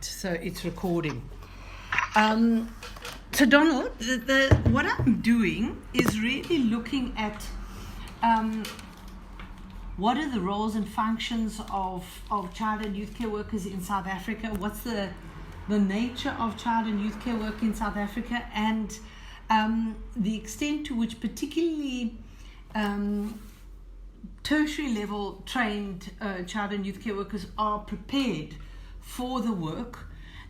so it's recording. So Donald, what I'm doing is really looking at what are the roles and functions of child and youth care workers in South Africa? What's the nature of child and youth care work in South Africa, and the extent to which particularly tertiary level trained child and youth care workers are prepared for the work,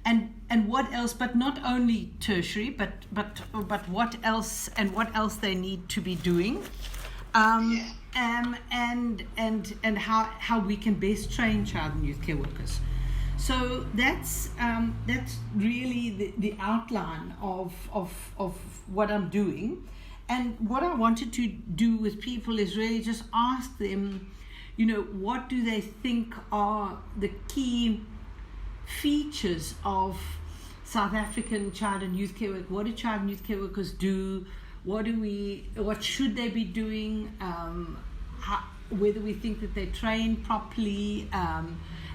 and what else, but not only tertiary, but what else, and what else they need to be doing, and how we can best train child and youth care workers. So that's really the outline of what I'm doing. And what I wanted to do with people is really just ask them, what do they think are the key features of South African child and youth care work? What do child and youth care workers do? What should they be doing? Whether we think that they train properly.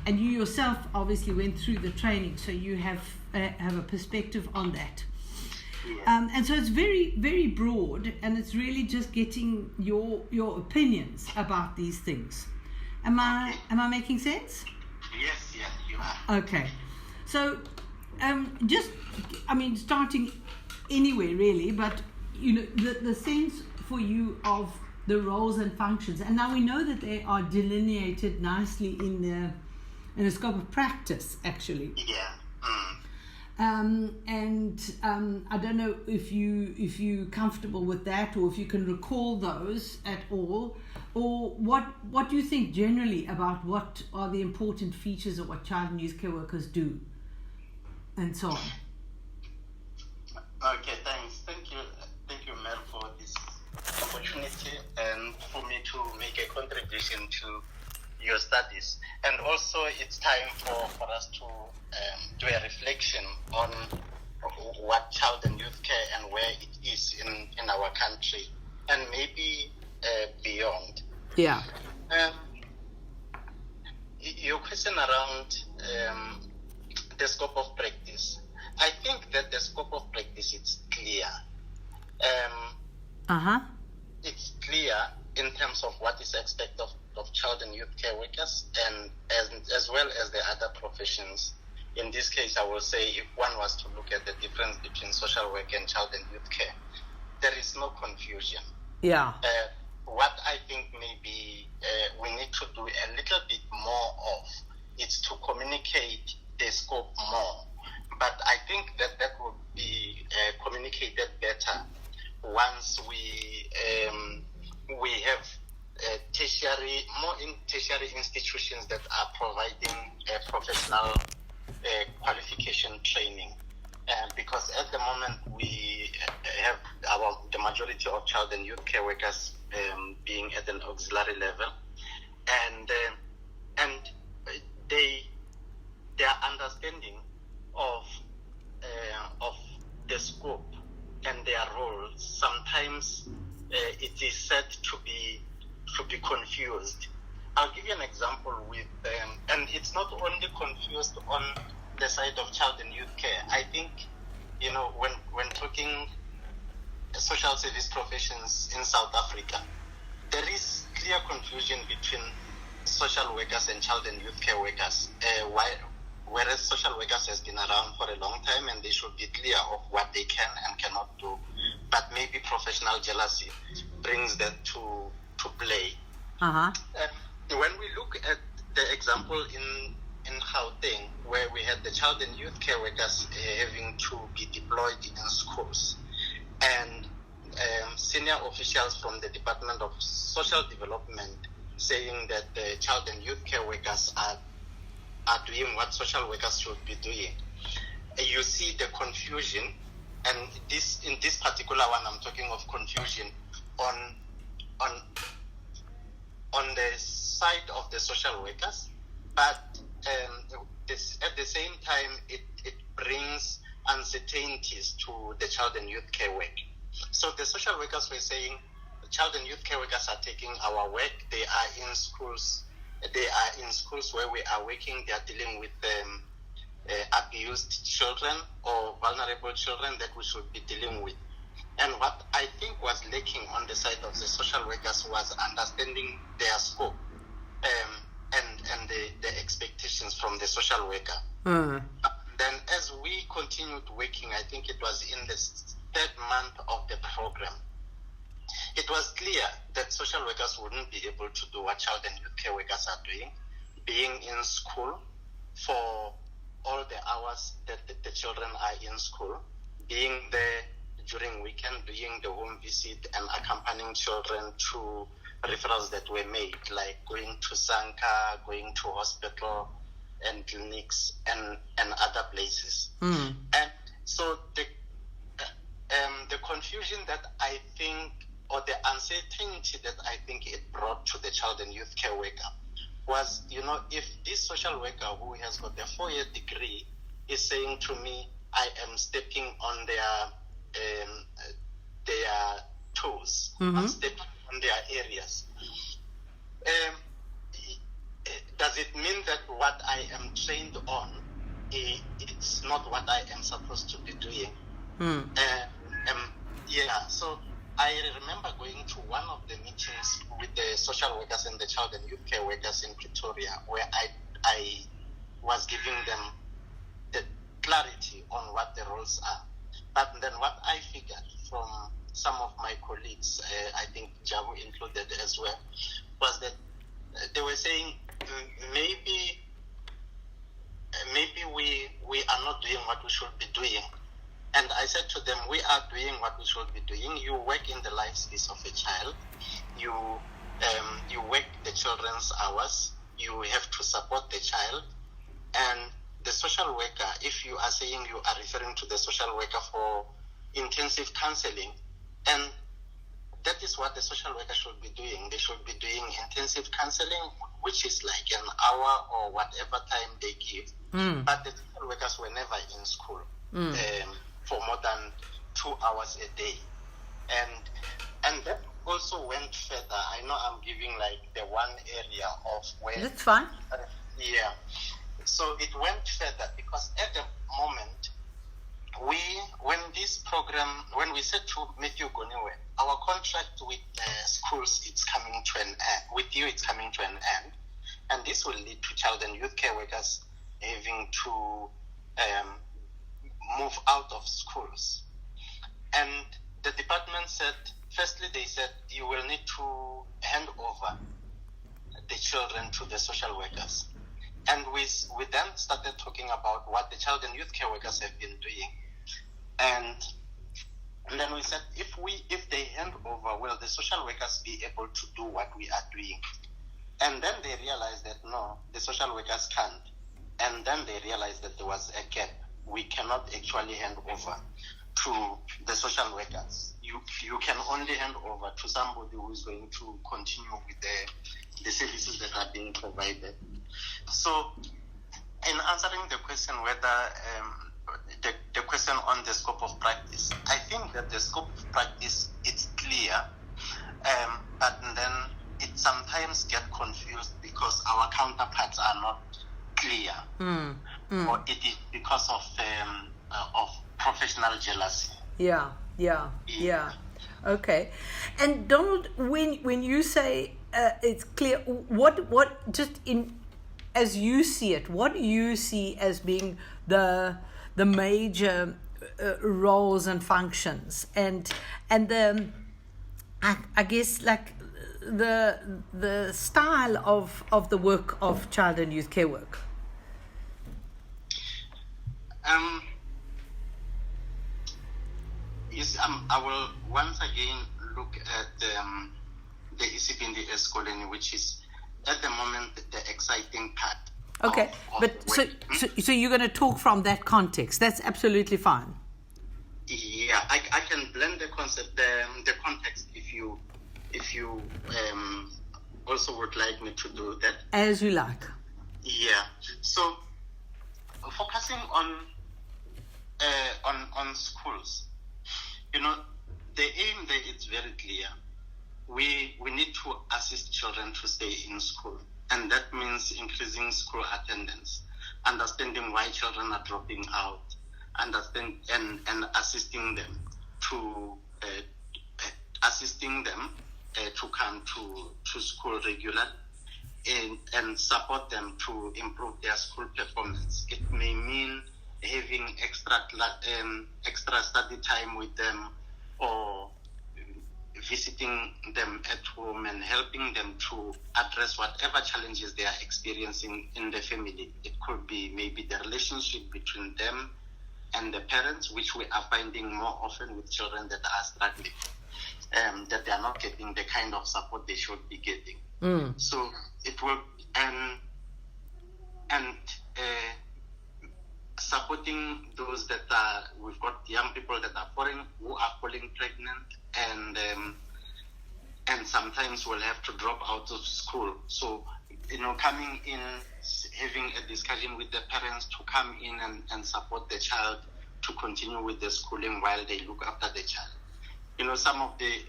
And you yourself obviously went through the training, so you have a perspective on that. And so it's very, very broad, and it's really just getting your opinions about these things. Am I making sense? Yes, you are. Okay. So starting anywhere really, but the sense for you of the roles and functions. And now we know that they are delineated nicely in the scope of practice, actually. Yeah. I don't know if you're comfortable with that, or if you can recall those at all, or what do you think generally about what are the important features of what child and youth care workers do, and so on. Okay, thanks. Thank you, Mel, for this opportunity and for me to make a contribution to your studies. And also it's time for us to do a reflection on what child and youth care and where it is in our country, and maybe beyond. Yeah. Your question around the scope of practice. I think that the scope of practice is clear. It's clear in terms of what is expected of child and youth care workers, and as well as the other professions. In this case, I will say, if one was to look at the difference between social work and child and youth care, there is no confusion. Yeah. What I think maybe we need to do a little bit more of is to communicate the scope more. But I think that will be communicated better once we have tertiary institutions that are providing professional qualification training, because at the moment we have the majority of child and youth care workers being at an auxiliary level, and their understanding of the scope and their roles sometimes it is said to be confused. I'll give you an example with, and it's not only confused on the side of child and youth care. I think, when talking social service professions in South Africa, there is clear confusion between social workers and child and youth care workers. Whereas social workers has been around for a long time and they should be clear of what they can and cannot do. But maybe professional jealousy brings that to play. When we look at the example in Gauteng, where we had the child and youth care workers having to be deployed in schools, and senior officials from the Department of Social Development saying that the child and youth care workers are doing what social workers should be doing, you see the confusion. And in this particular one, I'm talking of confusion on the side of the social workers, but at the same time, it brings uncertainties to the child and youth care work. So the social workers were saying, child and youth care workers are taking our work. They are in schools. They are in schools where we are working. They are dealing with abused children or vulnerable children that we should be dealing with. And what I think was lacking on the side of the social workers was understanding their scope and the expectations from the social worker. Then as we continued working, I think it was in the third month of the program, it was clear that social workers wouldn't be able to do what child and youth care workers are doing, being in school for all the hours that the children are in school, being there during weekend, doing the home visit and accompanying children to referrals that were made, like going to Sanka, going to hospital and clinics and other places. And so the confusion that I think, or the uncertainty that I think it brought to the child and youth care worker was, if this social worker who has got a 4-year degree is saying to me, I am stepping on their toes, I'm stepping on their areas. Does it mean that what I am trained on, it's not what I am supposed to be doing? So I remember going to one of the meetings with the social workers and the child and youth care workers in Pretoria, where I was giving them the clarity on what the roles are. But then what I figured from some of my colleagues, I think Jabu included as well, was that they were saying maybe we are not doing what we should be doing. And I said to them, we are doing what we should be doing. You work in the life space of a child. You work the children's hours. You have to support the child. And the social worker, if you are saying you are referring to the social worker for intensive counseling, and that is what the social worker should be doing. They should be doing intensive counseling, which is like an hour or whatever time they give. But the social workers were never in school for more than 2 hours a day. And that also went further. I know I'm giving like the one area of where... That's fine. Yeah. So it went further because at the moment, when we said to Matthew Goniwe, our contract with schools, it's coming to an end. With you, it's coming to an end. And this will lead to child and youth care workers having to move out of schools. And the department said, firstly, they said, you will need to hand over the children to the social workers. And we then started talking about what the child and youth care workers have been doing. And then we said, if they hand over, will the social workers be able to do what we are doing? And then they realized that no, the social workers can't. And then they realized that there was a gap. We cannot actually hand over to the social workers. You can only hand over to somebody who is going to continue with the services that are being provided. So, in answering the question whether the question on the scope of practice, I think that the scope of practice is clear, but then it sometimes gets confused because our counterparts are not clear, or it is because of professional jealousy. Yeah. Okay. And Donald, when you say it's clear, what just in as you see it, what do you see as being the major roles and functions, and the I guess like the style of the work of child and youth care work? Yes, I will once again look at the ECPND Eskoleni, which is at the moment the exciting part. Okay, so you're going to talk from that context. That's absolutely fine. Yeah, I can blend the concept, the context, if you also would like me to do that. As you like. Yeah. So focusing on schools, the aim there is very clear. We need to assist children to stay in school, and that means increasing school attendance. understanding why children are dropping out, understand and assisting them to come to school regularly, and support them to improve their school performance. It may mean having extra study time with them, or visiting them at home and helping them to address whatever challenges they are experiencing in the family. It could be maybe the relationship between them and the parents, which we are finding more often with children that are struggling, that they are not getting the kind of support they should be getting. So it will, and supporting those that are, we've got young people that are who are falling pregnant, and sometimes will have to drop out of school. So, coming in, having a discussion with the parents to come in and support the child to continue with the schooling while they look after the child. Some of the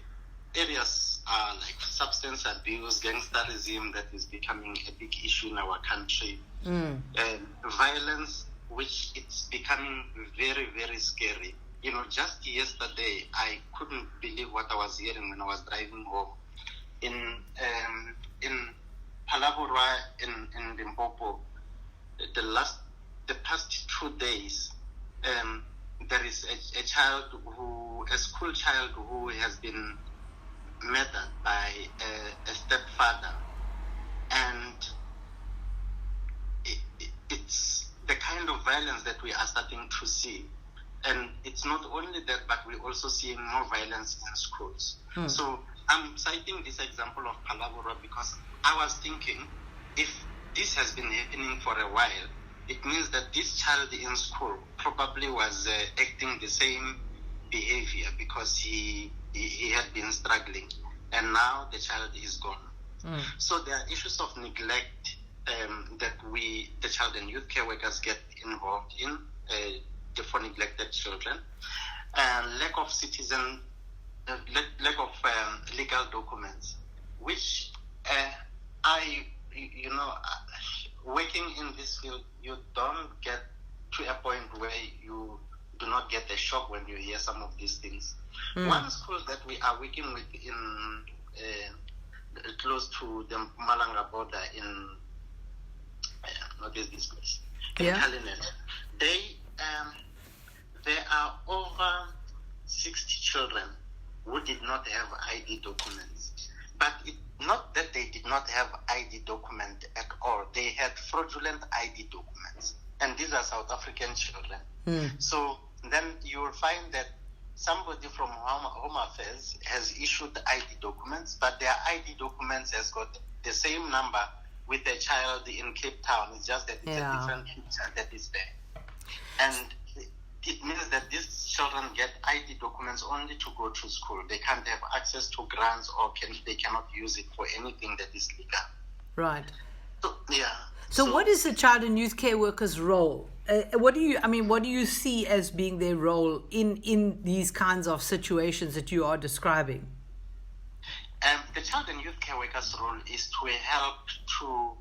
areas are like substance abuse, gangsterism, that is becoming a big issue in our country. Violence, which it's becoming very, very scary. Just yesterday, I couldn't believe what I was hearing when I was driving home. In Phalaborwa, in Limpopo, the past 2 days, there is a school child who has been murdered by a stepfather, and it's the kind of violence that we are starting to see. And it's not only that, but we're also seeing more violence in schools. So I'm citing this example of Phalaborwa because I was thinking, if this has been happening for a while, it means that this child in school probably was acting the same behavior because he had been struggling, and now the child is gone. So there are issues of neglect that the child and youth care workers get involved in, for neglected children, and lack of legal documents, which working in this field, you don't get to a point where you do not get a shock when you hear some of these things. One school that we are working with in close to the Mpumalanga border in what is this place? In Cullinan. There are over 60 children who did not have ID documents. But not that they did not have ID document at all. They had fraudulent ID documents. And these are South African children. So then you will find that somebody from Home Affairs has issued ID documents, but their ID documents has got the same number with a child in Cape Town. It's just that it's a different picture that is there. And it means that these children get ID documents only to go to school. They can't have access to grants, or they cannot use it for anything that is legal. Right. So what is the child and youth care worker's role? What do you see as being their role in these kinds of situations that you are describing? The child and youth care worker's role is to help to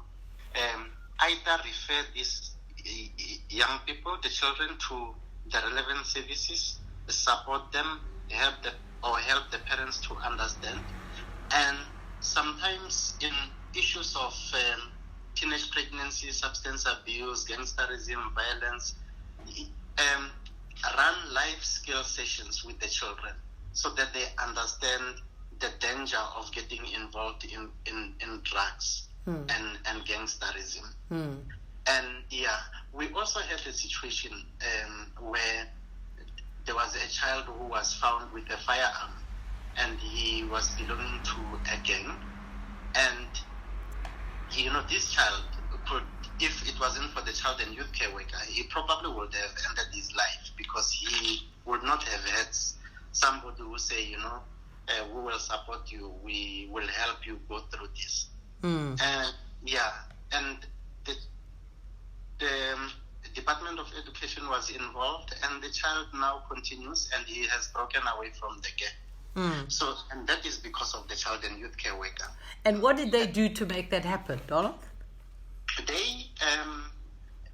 either refer these young people, the children, to the relevant services, support them, help the parents to understand, and sometimes in issues of teenage pregnancy, substance abuse, gangsterism, violence, run life skill sessions with the children so that they understand the danger of getting involved in drugs and gangsterism. And we also had a situation where there was a child who was found with a firearm, and he was belonging to a gang. And this child could, if it wasn't for the child and youth care worker, he probably would have ended his life, because he would not have had somebody who say, we will support you, we will help you go through this. And the Department of Education was involved, and the child now continues, and he has broken away from the gang. So, and that is because of the child and youth care worker. And what did they do to make that happen, Donald? They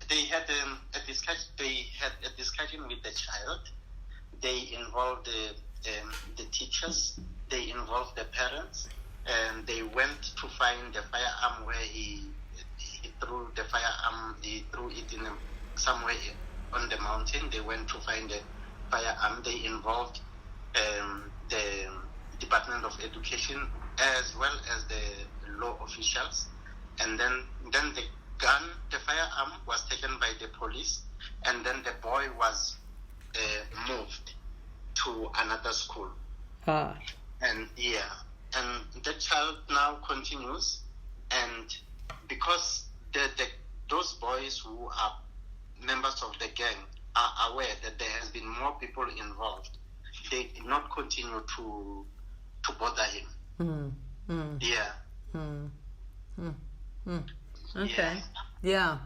they had a discussion. They had a discussion with the child. They involved the teachers. They involved the parents, and they went to find the firearm where he threw the firearm. He threw it in somewhere on the mountain. They went to find the firearm. They involved the Department of Education as well as the law officials, and then the gun, the firearm, was taken by the police, and then the boy was moved to another school. And the child now continues, and because those boys who are members of the gang are aware that there has been more people involved, they did not continue to bother him. Okay. Yeah.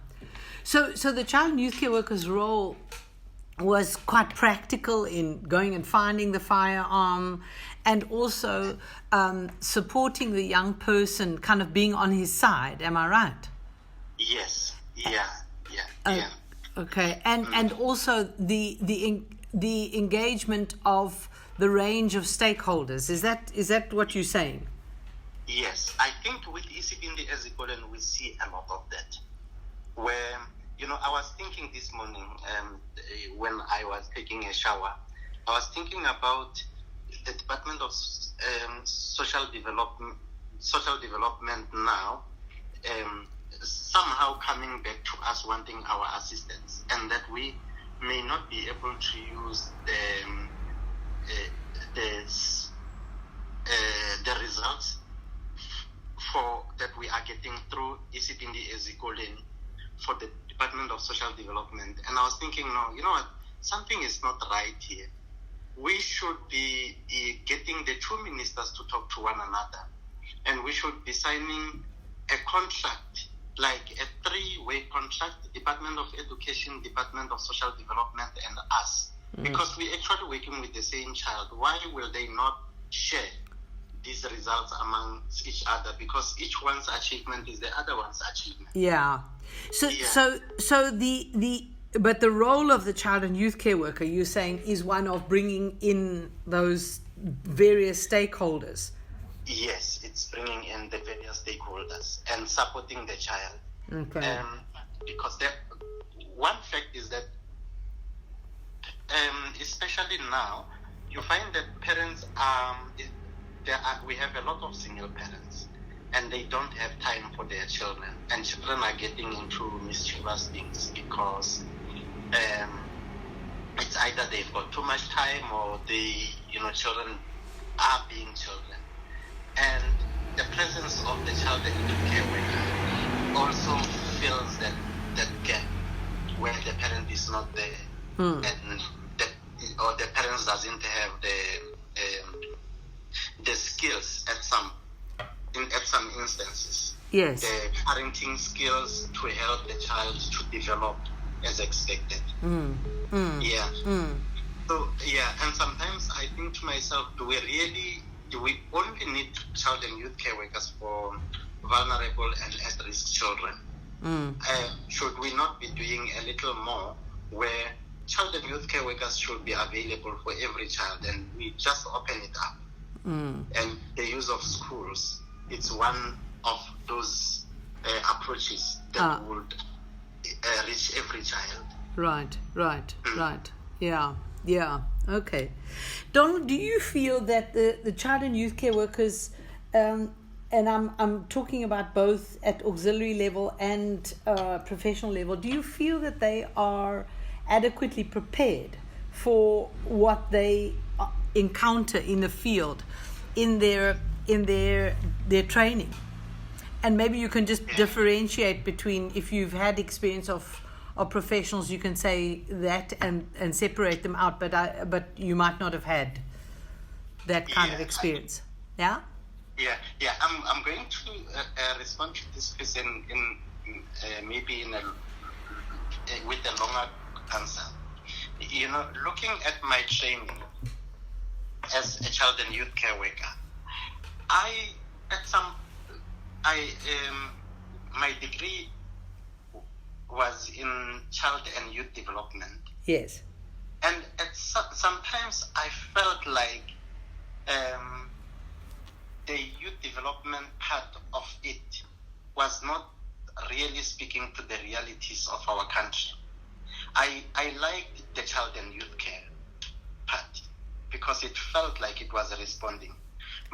So the child and youth care worker's role was quite practical in going and finding the firearm, and also supporting the young person, kind of being on his side. Am I right? Yes. Yeah. Okay. And also the engagement of the range of stakeholders. Is that what you're saying? Yes, I think with Isibindi Ezikoleni we see a lot of that. Where, I was thinking this morning when I was taking a shower, I was thinking about the Department of Social Development now, somehow coming back to us wanting our assistance, and that we may not be able to use the results for that we are getting through Isibindi Ezikoleni for the Department of Social Development. And I was thinking, no, you know what, something is not right here. We should be getting the two ministers to talk to one another, and we should be signing a contract, like a 3-way contract, Department of Education, Department of Social Development, and us. Because we actually working with the same child. Why will they not share these results amongst each other? Because each one's achievement is the other one's achievement. Yeah. So but the role of the child and youth care worker, you're saying, is one of bringing in those various stakeholders. Yes, it's bringing in the various stakeholders and supporting the child. Okay. Because one fact is that, especially now, you find that parents we have a lot of single parents, and they don't have time for their children, and children are getting into mischievous things because it's either they've got too much time, or children are being children. And the presence of the child and youth care worker also fills that gap where the parent is not there, and the parents doesn't have the skills at some instances. Yes. The parenting skills to help the child to develop as expected. Yeah. So and sometimes I think to myself, do we only need child and youth care workers for vulnerable and at-risk children? Should we not be doing a little more where child and youth care workers should be available for every child, and we just open it up? And the use of schools, it's one of those approaches that would reach every child. Right. Yeah. Okay. Donald, do you feel that the child and youth care workers, and I'm talking about both at auxiliary level and professional level, do you feel that they are adequately prepared for what they encounter in the field, in their training? And maybe you can just differentiate between, if you've had experience of professionals, you can say that and separate them out, but you might not have had that kind of experience. Yeah. I'm going to respond to this question maybe with a longer answer. Looking at my training as a child and youth care worker, my degree was in child and youth development. Yes. And sometimes I felt like the youth development part of it was not really speaking to the realities of our country. I liked the child and youth care part because it felt like it was responding,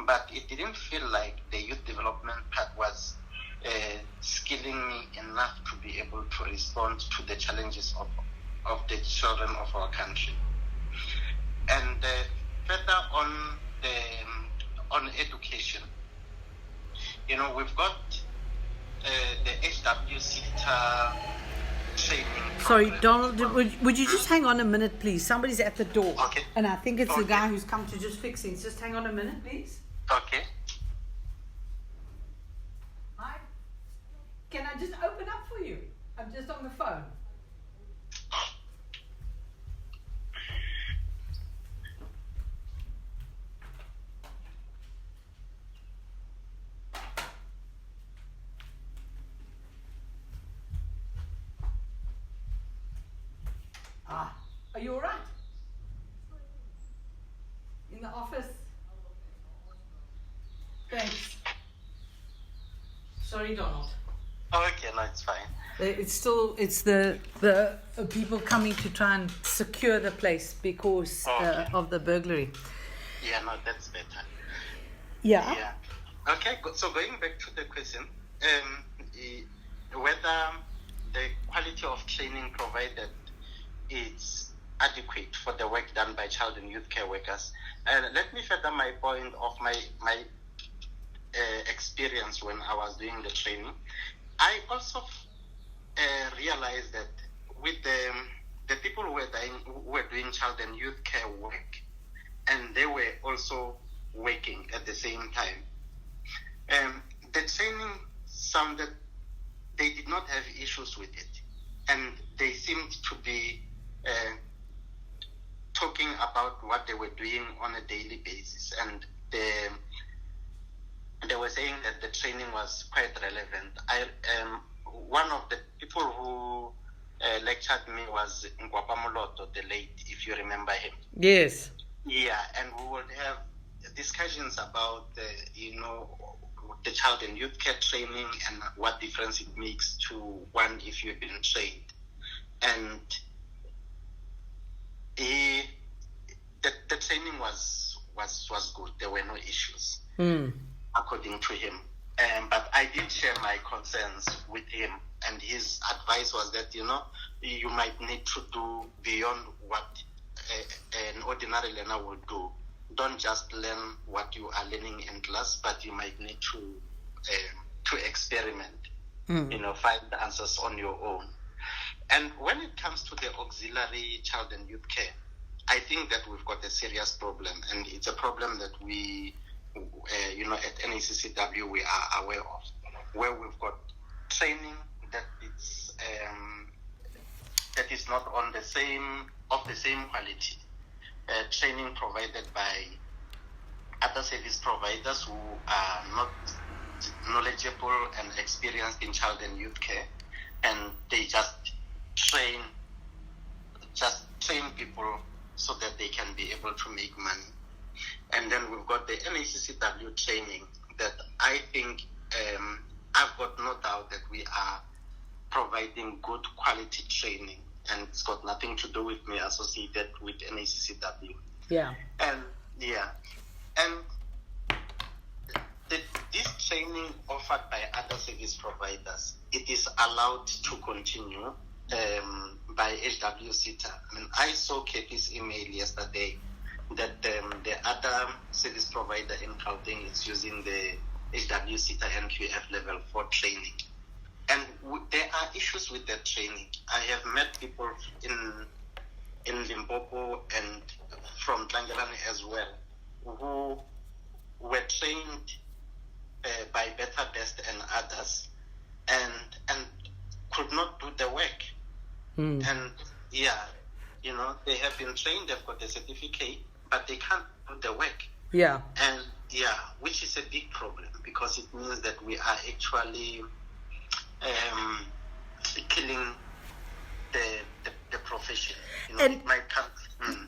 but it didn't feel like the youth development part was skilling me enough to be able to respond to the challenges of the children of our country. And further on education, we've got the HWSETA training. Sorry, Donald, would you just hang on a minute, please? Somebody's at the door. Okay. And I think it's the guy who's come to just fix things. Just hang on a minute, please. Okay. Hi. Can I just open up for you? I'm just on the phone. Are you all right? In the office? Thanks. Sorry, Donald. Okay, no, it's fine. It's the people coming to try and secure the place because of the burglary. Yeah, no, that's better. Yeah. Yeah. Okay, so going back to the question, whether the quality of training provided is adequate for the work done by child and youth care workers. Let me further my point of my experience when I was doing the training. I also realized that with the people who were doing child and youth care work, and they were also working at the same time, the training sounded, they did not have issues with it, and they seemed to be talking about what they were doing on a daily basis, and they were saying that the training was quite relevant. One of the people who lectured me was Nkwapa Moloto, the late, if you remember him. Yes. Yeah, and we would have discussions about the child and youth care training and what difference it makes to one if you've been trained. And the training was good. There were no issues, according to him. But I did share my concerns with him, and his advice was that, you might need to do beyond what an ordinary learner would do. Don't just learn what you are learning in class, but you might need to experiment, find the answers on your own. And when it comes to the auxiliary child and youth care, I think that we've got a serious problem, and it's a problem that we, at NACCW we are aware of, where we've got training that is not of the same quality. Training provided by other service providers who are not knowledgeable and experienced in child and youth care, and they just train people so that they can be able to make money. And then we've got the NACCW training that I think I've got no doubt that we are providing good quality training, and it's got nothing to do with me associated with NACCW. Yeah. And this training offered by other service providers, it is allowed to continue by HWSETA. I mean, I saw Kathy's email yesterday that the other service provider in Gauteng is using the HWSETA NQF level 4 training. And there are issues with that training. I have met people in Limpopo and from Tlangelane as well, who were trained by Better Best and others, and could not do the work. And they have been trained, they've got a certificate, but they can't do the work. Yeah. And which is a big problem, because it means that we are actually killing the profession. And- it might come.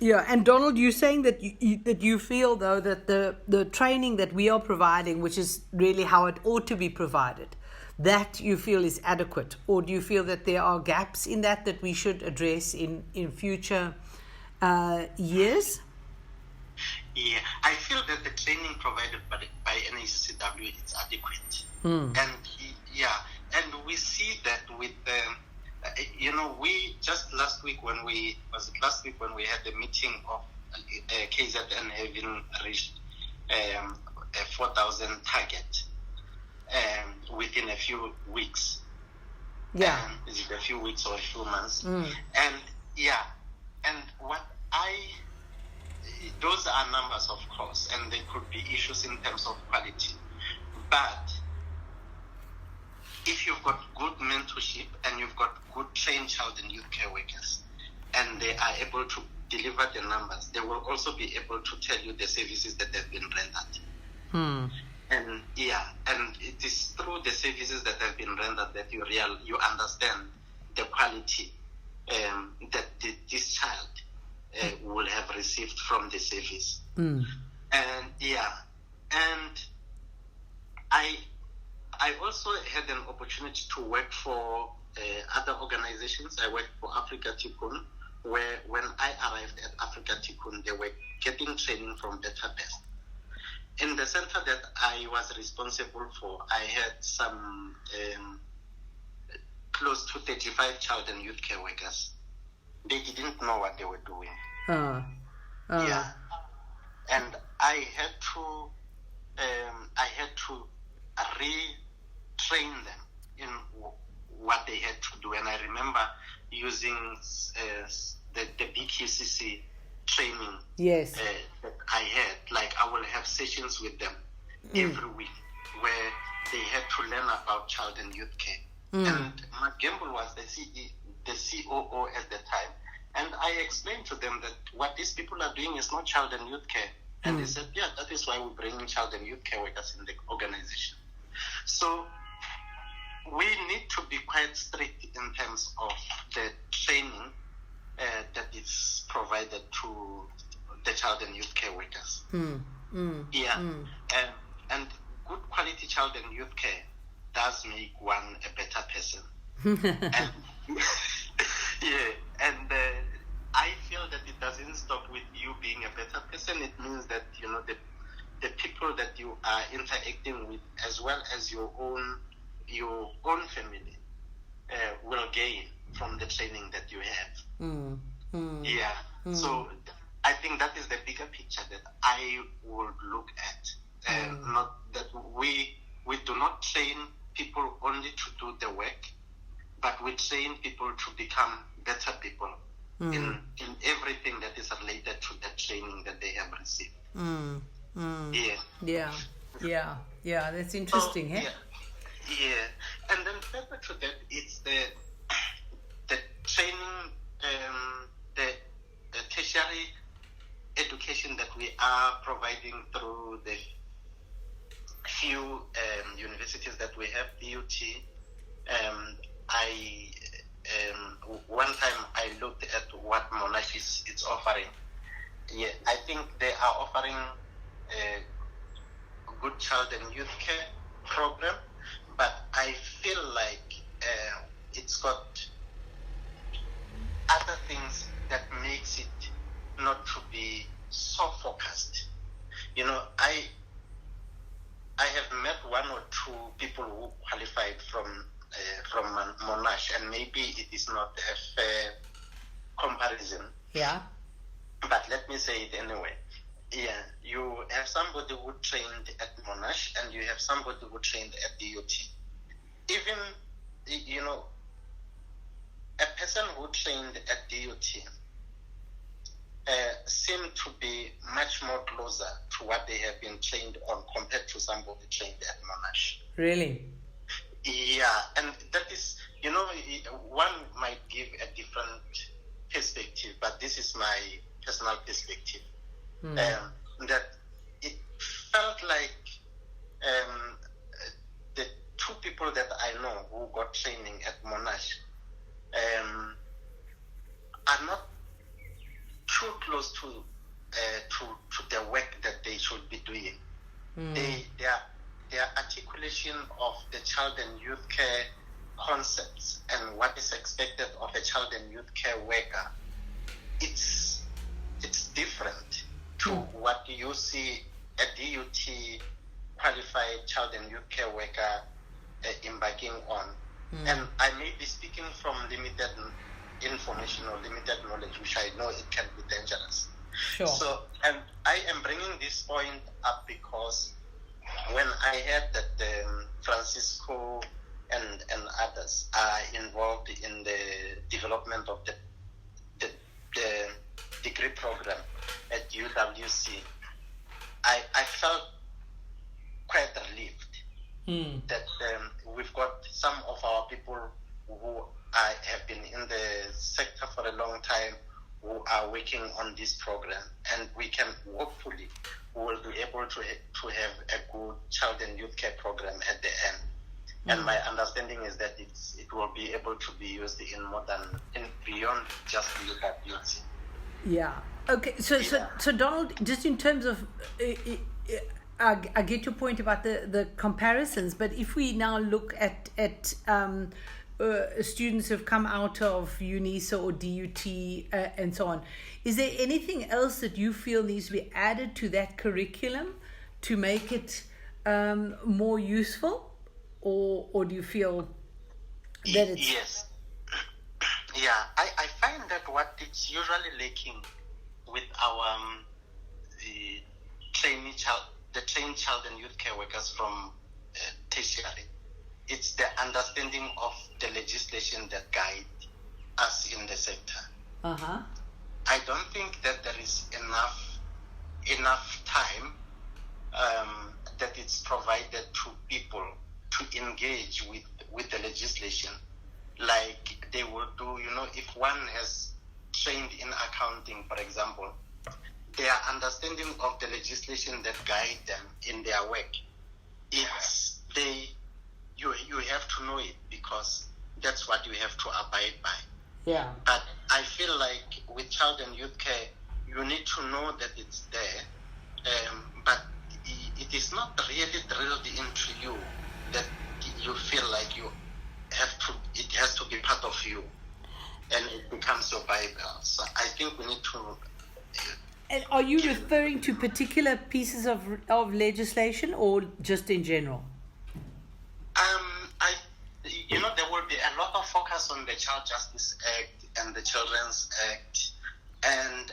Yeah, and Donald, you're saying that you feel though that the training that we are providing, which is really how it ought to be provided, that you feel is adequate, or do you feel that there are gaps in that we should address in future years? Yeah, I feel that the training provided by NACCW is adequate, and we see that with we just last week when we had the meeting of KZN having reached a 4,000 target within a few weeks. Yeah. Is it a few weeks or a few months? And what those are numbers, of course, and there could be issues in terms of quality. But if you've got good mentorship and you've got good trained child and youth care workers, and they are able to deliver the numbers, they will also be able to tell you the services that have been rendered. And it is through the services that have been rendered that you understand the quality that this child will have received from the service. And I also had an opportunity to work for other organizations. I worked for Africa Tikkun, where when I arrived at Africa Tikkun, they were getting training from Better Best. In the center that I was responsible for, I had some close to 35 child and youth care workers. They didn't know what they were doing. And I had to retrain them in what they had to do. And I remember using the BQCC training that I had. Like, I will have sessions with them every week where they had to learn about child and youth care. And Mark Gamble was the COO at the time. And I explained to them that what these people are doing is not child and youth care. And they said, yeah, that is why we bring in child and youth care workers in the organization. So we need to be quite strict in terms of the training that is provided to the child and youth care workers. And good quality child and youth care does make one a better person. And I feel that it doesn't stop with you being a better person. It means that the people that you are interacting with, as well as your own family, will gain from the training that you have. So I think that is the bigger picture that I would look at. Not that we do not train people only to do the work, but we train people to become better people in everything that is related to the training that they have received. That's interesting. And then further to that, it's the training, the tertiary education that we are providing through the few universities that we have, DUT. One time I looked at what Monash is offering. I think they are offering a good child and youth care program, but I feel like it's got other things that makes it not to be so focused. I have met one or two people who qualified from Monash, and maybe it is not a fair comparison. But let me say it anyway. You have somebody who trained at Monash, and you have somebody who trained at DUT. Even, a person who trained at DUT seemed to be much more closer to what they have been trained on compared to somebody trained at Monash. Really? And that is, one might give a different perspective, but this is my personal perspective. That it felt like the two people that I know who got training at Monash, are not too close to the work that they should be doing. Their articulation of the child and youth care concepts and what is expected of a child and youth care worker, it's different to what you see a DUT qualified child and youth care worker embarking on. And I may be speaking from limited information or limited knowledge, which I know it can be dangerous. Sure. So, and I am bringing this point up because when I heard that Francisco and others are involved in the development of the degree program at UWC, I felt quite relieved that we've got some of our people who have been in the sector for a long time who are working on this program, and we can hopefully we will be able to have a good child and youth care program at the end. And my understanding is that it will be able to be used in beyond just UWC. Yeah. Okay. So Donald, just in terms of, I get your point about the comparisons, but if we now look at students who've come out of UNISA or DUT and so on, is there anything else that you feel needs to be added to that curriculum to make it more useful, or do you feel that it's... Yes. Yeah, I find that what it's usually lacking with our the trained child and youth care workers from tertiary, it's the understanding of the legislation that guide us in the sector. I don't think that there is enough time that it's provided to people to engage with the legislation like they would do. If one has trained in accounting, for example, their understanding of the legislation that guide them in their work, you have to know it because that's what you have to abide by. Yeah. But I feel like with child and youth care, you need to know that it's there, but it is not really drilled into you that you feel like you have to. It has to be part of you, and it becomes your Bible. So I think we need to. And are you referring to particular pieces of legislation or just in general? There will be a lot of focus on the Child Justice Act and the Children's Act, and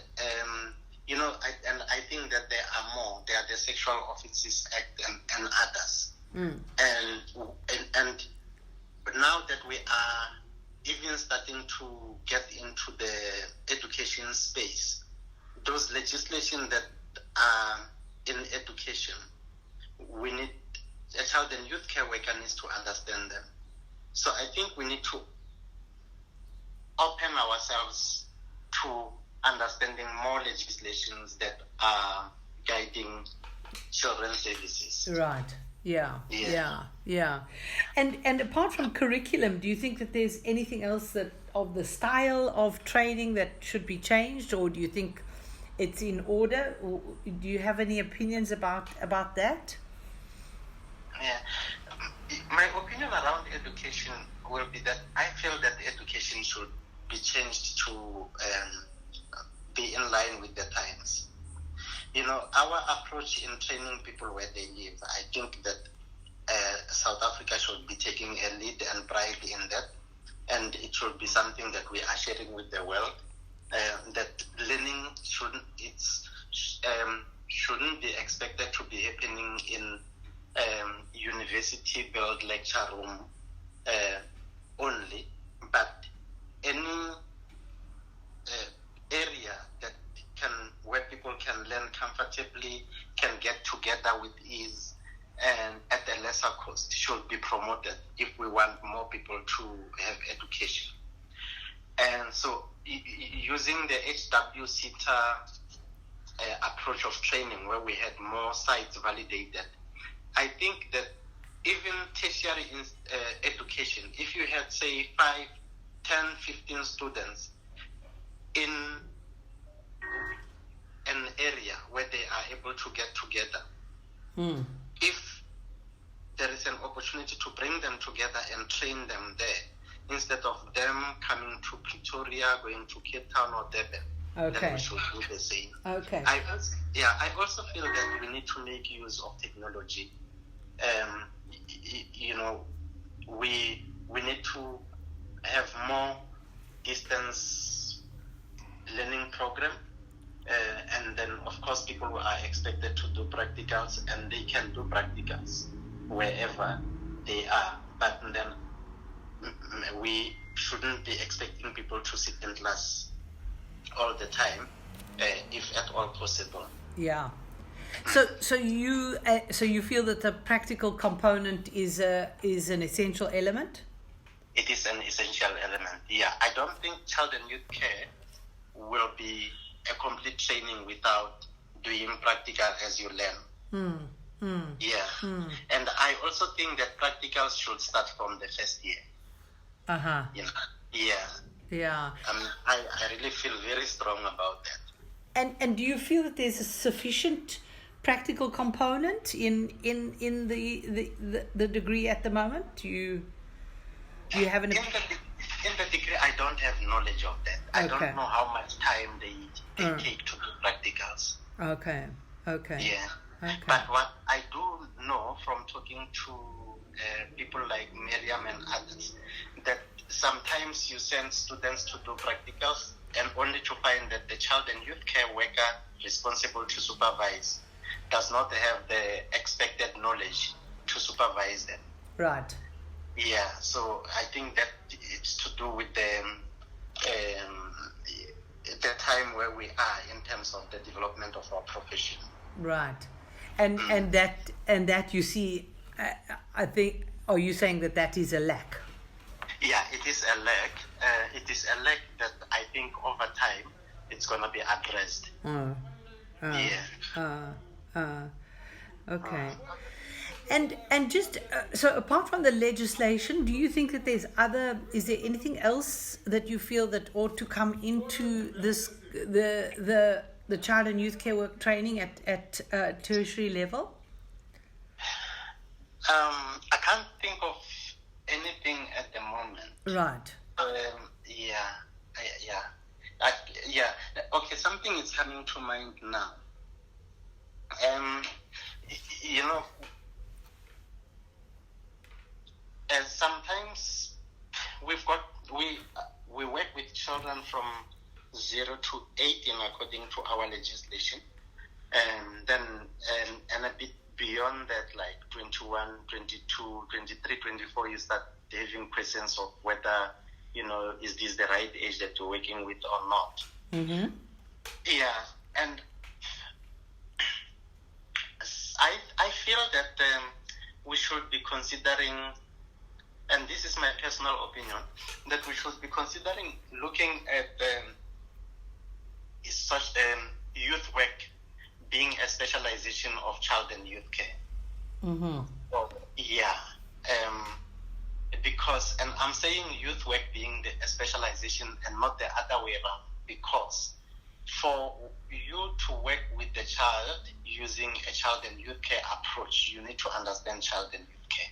I think that there are more. There are the Sexual Offences Act and others. And now that we are even starting to get into the education space, those legislation that are in education, we need a child and youth care worker needs to understand them. So I think we need to open ourselves to understanding more legislations that are guiding children's services. Right. Yeah. And apart from curriculum, do you think that there's anything else that of the style of training that should be changed, or do you think it's in order? Or do you have any opinions about that? Yeah. My opinion around education will be that I feel that education should be changed to be in line with the times. Our approach in training people where they live, I think that South Africa should be taking a lead and pride in that, and it should be something that we are sharing with the world. That learning shouldn't be expected to be happening in university-built lecture room only, but any area where people can learn comfortably, can get together with ease, and at a lesser cost should be promoted if we want more people to have education. And so using the HWSETA approach of training, where we had more sites validated, I think that even tertiary education, if you had, say, 5, 10, 15 students, in an area where they are able to get together, if there is an opportunity to bring them together and train them there, instead of them coming to Pretoria, going to Cape Town or Durban, then we should do the same. Okay. I also feel that we need to make use of technology. We need to have more distance learning program, and then of course people are expected to do practicals, and they can do practicals wherever they are, but then we shouldn't be expecting people to sit in class all the time, if at all possible. Yeah. So you feel that the practical component is an essential element? It is an essential element. Yeah, I don't think child and youth care will be a complete training without doing practical as you learn. And I also think that practicals should start from the first year. Yeah. I really feel very strong about that. And do you feel that there's a sufficient practical component in the degree at the moment? Do you have an in the degree? I don't have knowledge of that. I don't know how much time they take to do practicals. Okay. Yeah. But what I do know from talking to people like Miriam and others, that sometimes you send students to do practicals and only to find that the child and youth care worker responsible to supervise does not have the expected knowledge to supervise them. Right. Yeah, so I think that it's to do with the time where we are in terms of the development of our profession. Right. And that you see, I think, are you saying that is a lack? Yeah, it is a lack. It is a lack that I think over time it's going to be addressed. Okay. And just so apart from the legislation, do you think that is there anything else that you feel that ought to come into this the child and youth care work training at tertiary level? I can't think of anything at the moment. Right. Okay, something is coming to mind now. Sometimes we work with children from 0 to 18 according to our legislation, and then and a bit beyond that, like 21, 22, 23, 24, you start having questions of whether, is this the right age that you're working with or not. Yeah, and I feel that we should be considering, and this is my personal opinion, that we should be considering looking at such youth work being a specialization of child and youth care. Because, and I'm saying youth work being a specialization and not the other way around, because for you to work with the child using a child and youth care approach, you need to understand child and youth care.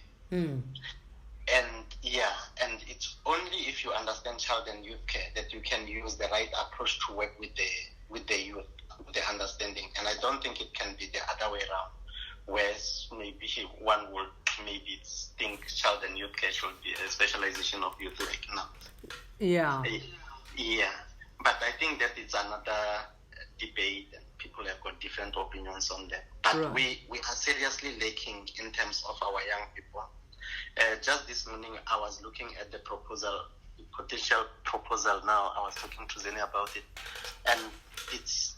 And it's only if you understand child and youth care that you can use the right approach to work with the youth, with the understanding. And I don't think it can be the other way around, whereas maybe one would think child and youth care should be a specialization of youth work now. Yeah. But I think that it's another debate, and people have got different opinions on that. But we are seriously lacking in terms of our young people. Just this morning, I was looking at the potential proposal now. I was talking to Zeni about it, and it's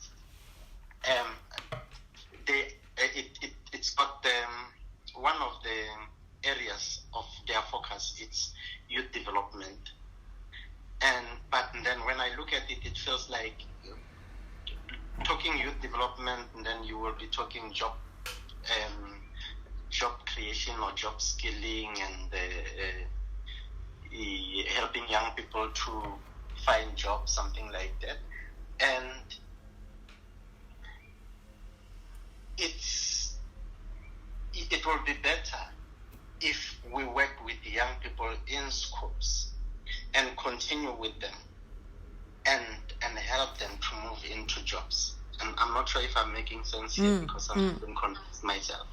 got one of the areas of their focus. It's youth development, but then when I look at it, it feels like talking youth development, and then you will be talking job creation or job skilling, and helping young people to find jobs, something like that. And it will be better if we work with young people in schools and continue with them and help them to move into jobs. And I'm not sure if I'm making sense here because I'm being confused myself.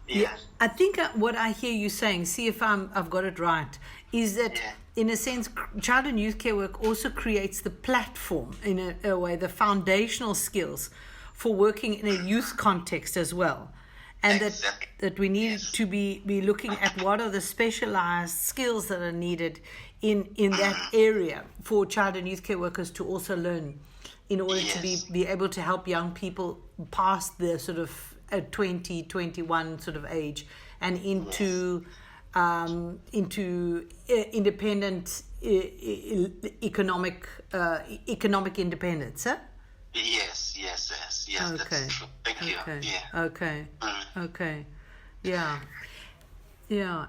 Yeah. I think what I hear you saying, see if I've got it right, is that in a sense, child and youth care work also creates the platform, in a way, the foundational skills for working in a youth context as well. And that we need to be looking at what are the specialized skills that are needed in that area for child and youth care workers to also learn in order to be able to help young people past the sort of 20, 21 sort of age and into independent economic independence, huh? Yes. Okay. That's true. Thank you. Yeah. Okay. Yeah.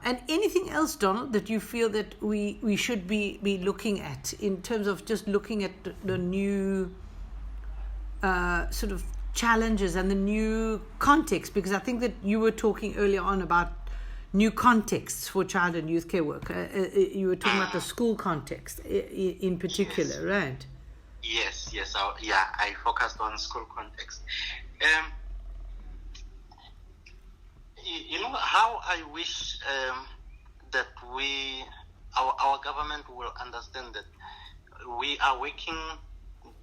And anything else, Donald, that you feel that we should be looking at in terms of just looking at the new sort of challenges and the new context? Because I think that you were talking earlier on about new contexts for child and youth care work. You were talking about the school context in particular, right? Yes. I focused on school context. You know how I wish that our government will understand that we are working.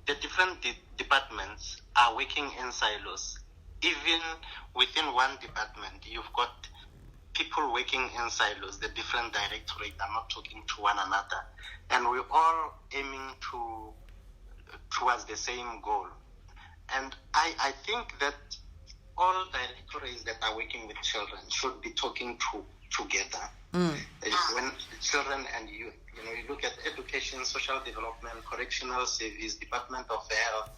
The different departments are working in silos. Even within one department, you've got people working in silos. The different directorates are not talking to one another, and we're all aiming towards the same goal. And I think that all directorates that are working with children should be talking together. When children and youth, you look at education, social development, correctional service, Department of Health.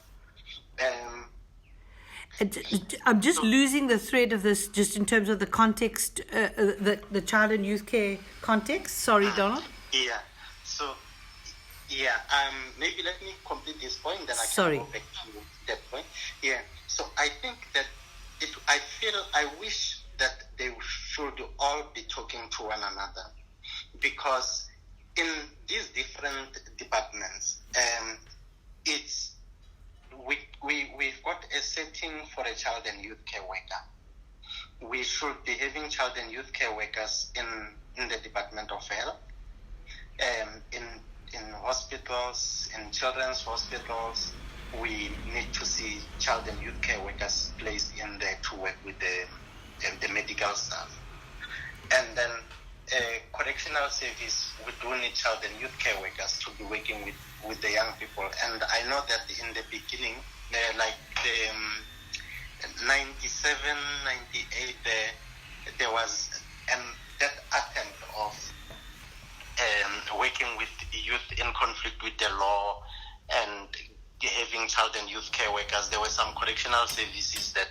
I'm just losing the thread of this, just in terms of the context, the child and youth care context. Sorry, Donald. Yeah. So, maybe let me complete this point, then I can go back to that point. Yeah. So I think that I wish that they should all be talking to one another, because in these different departments, we've got a setting for a child and youth care worker. We should be having child and youth care workers in the Department of Health, in hospitals, in children's hospitals. We need to see child and youth care workers placed in there to work with the medical staff. And then correctional service, we do need child and youth care workers to be working with the young people. And I know that in the beginning, like the 97, 98, there was that attempt of working with youth in conflict with the law and having child and youth care workers. There were some correctional services that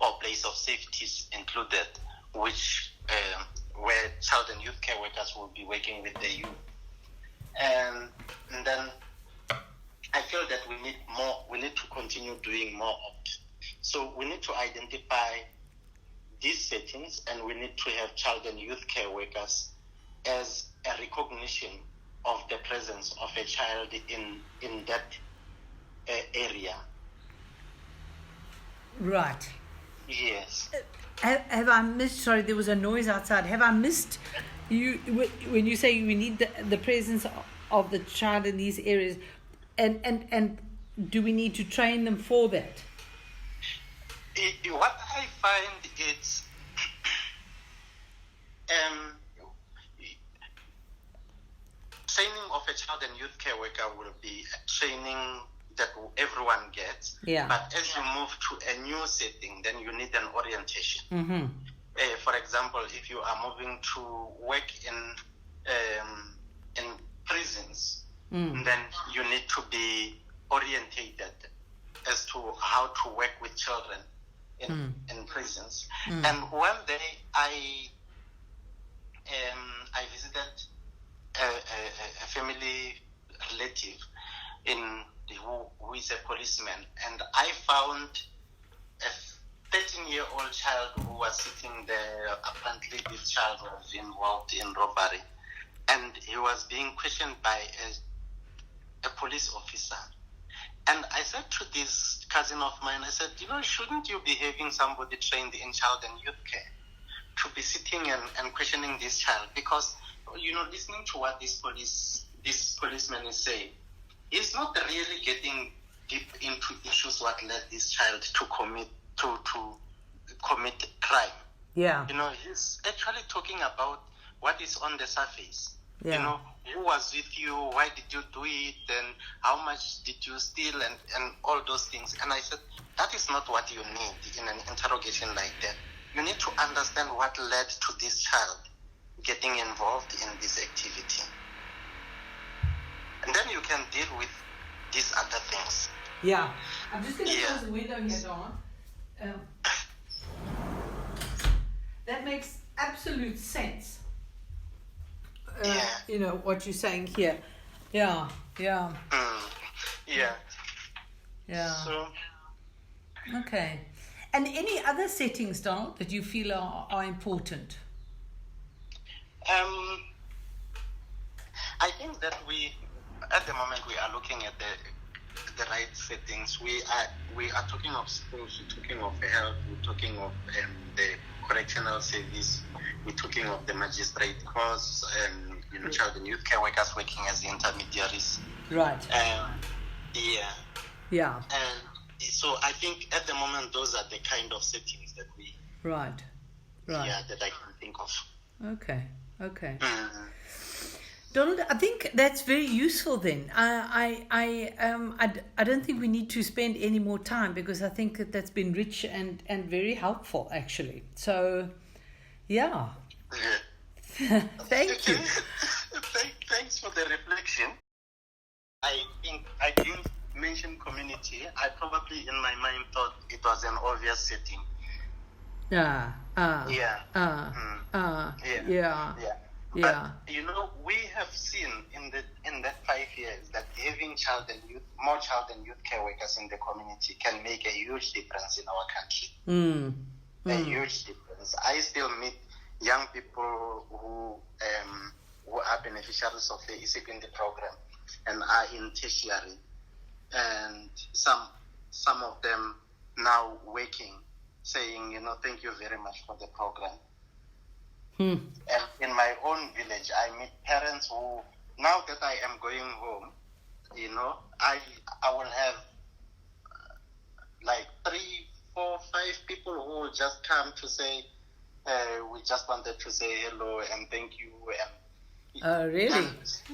or place of safety included, which where child and youth care workers will be working with the youth. And then I feel that we need more. We need to continue doing more of it. So we need to identify these settings, and we need to have child and youth care workers as a recognition of the presence of a child in that area. Right. Yes. Have I missed? Sorry, there was a noise outside. Have I missed you when you say we need the presence of the child in these areas, and do we need to train them for that? What I find is training of a child and youth care worker will be a training that everyone gets. Yeah. But as you move to a new setting, then you need an orientation. Mm-hmm. For example, if you are moving to work in prisons, then you need to be orientated as to how to work with children in prisons. And one day I visited a family relative in who is a policeman, and I found a 13-year-old child who was sitting there. Apparently, this child was involved in robbery, and he was being questioned by a police officer. And I said to this cousin of mine, I said, shouldn't you be having somebody trained in child and youth care to be sitting and questioning this child? Because, listening to what this policeman is saying, he's not really getting deep into issues what led this child to commit crime. Yeah. He's actually talking about what is on the surface. Yeah. Who was with you, why did you do it, and how much did you steal, and all those things. And I said, that is not what you need in an interrogation like that. You need to understand what led to this child getting involved in this activity. And then you can deal with these other things. Yeah. I'm just going to close the window here, Don. That makes absolute sense. What you're saying here. Yeah. Yeah. So. Okay. And any other settings, Donald, that you feel are important? I think that at the moment, we are looking at the right settings. We are talking of schools, we're talking of health, we're talking of the correctional service, we're talking of the magistrate course, child and youth care workers working as intermediaries. Right. Yeah. And so I think at the moment, those are the kind of settings that we... Right. Yeah, that I can think of. Okay. Mm-hmm. Donald, I think that's very useful then. I don't think we need to spend any more time, because I think that's been rich and very helpful, actually. So, yeah. Thank you. Thanks for the reflection. I think I didn't mention community. I probably in my mind thought it was an obvious setting. Yeah. But we have seen in that 5 years that having more child and youth care workers in the community can make a huge difference in our country. A huge difference. I still meet young people who are beneficiaries of the ECPND program and are in tertiary, and some of them now working, saying, thank you very much for the program. And in my own village, I meet parents who, now that I am going home, I will have like 3, 4, 5 people who will just come to say, we just wanted to say hello and thank you. And really?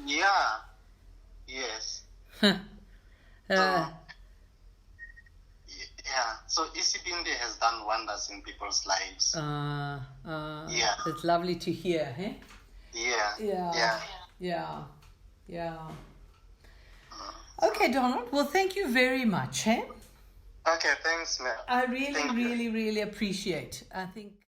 Yeah. Yes. So ECPND has done wonders in people's lives. It's lovely to hear, eh? Yeah. Okay, Donald. Well, thank you very much, eh? Okay, thanks, Mel. I really appreciate. I think.